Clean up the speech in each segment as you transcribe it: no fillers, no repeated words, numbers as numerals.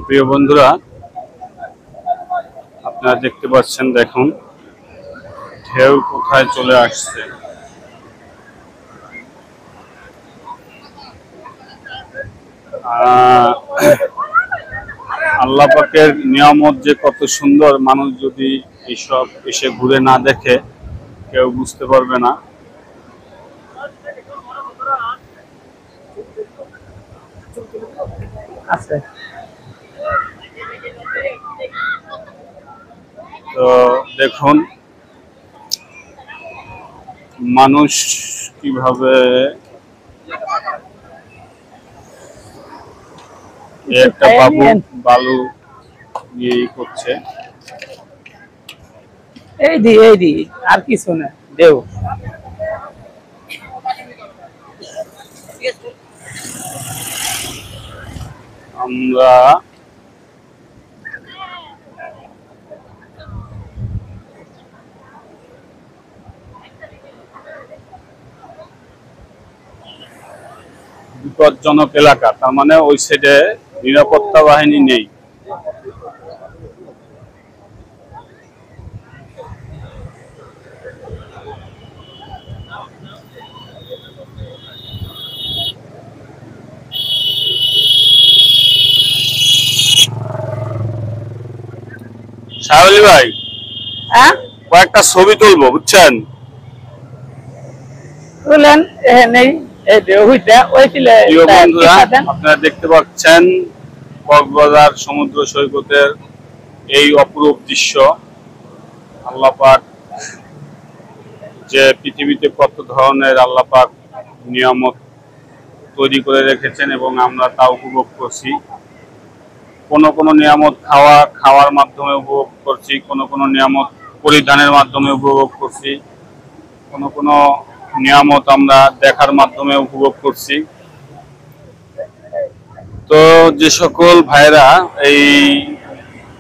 প্রিয় বন্ধুরা, আপনারা দেখতে পাচ্ছেন, দেখুন ঢেউ কোথায় চলে আসছে। আল্লাহ পাকের নিয়ামত যে কত সুন্দর, মানুষ যদি এইসব এসে ঘুরে না দেখে কেউ বুঝতে পারবে না। তো দেখুন মানুষ কিভাবে একটা বালু নিয়ে করছে। এই আর কিছু না, দেও আমরা বিপজ্জনক এলাকা, তার মানে ওই সাইডে নিরাপত্তা বাহিনী নেই। শাহলি ভাই, কয়েকটা ছবি তুলবো, বুঝছেন? তুলেন। আপনারা দেখতে পাচ্ছেন কক্সবাজার সমুদ্র সৈকতের এই অপরূপ দৃশ্য। আল্লাহ পাক যে পৃথিবীতে কত ধরনের আল্লাহ পাক নিয়ামত তৈরি করে রেখেছেন এবং আমরা তা উপভোগ করছি। কোনো নিয়ামত খাওয়ার মাধ্যমে উপভোগ করছি, কোনো নিয়ামত পরিধানের মাধ্যমে উপভোগ করছি, কোনো নিয়ামত আমরা দেখার মাধ্যমে উপভোগ করছি। তো যে সকল ভাইরা এই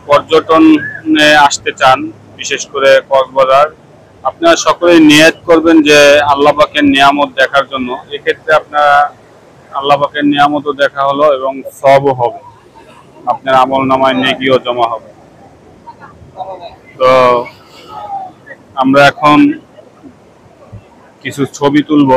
পর্যটনে আসতে চান, বিশেষ করে কক্সবাজার, আপনারা সকলেই নিয়ত করবেন যে আল্লাহ পাকের নিয়ামত দেখার জন্য। এক্ষেত্রে আপনারা আল্লাহ পাকের নিয়ামতও দেখা হলো এবং সওয়াবও হবে, আপনার আমল নামায় নেকিও জমা হবে। তো আমরা এখন কিছু ছবি তুলব।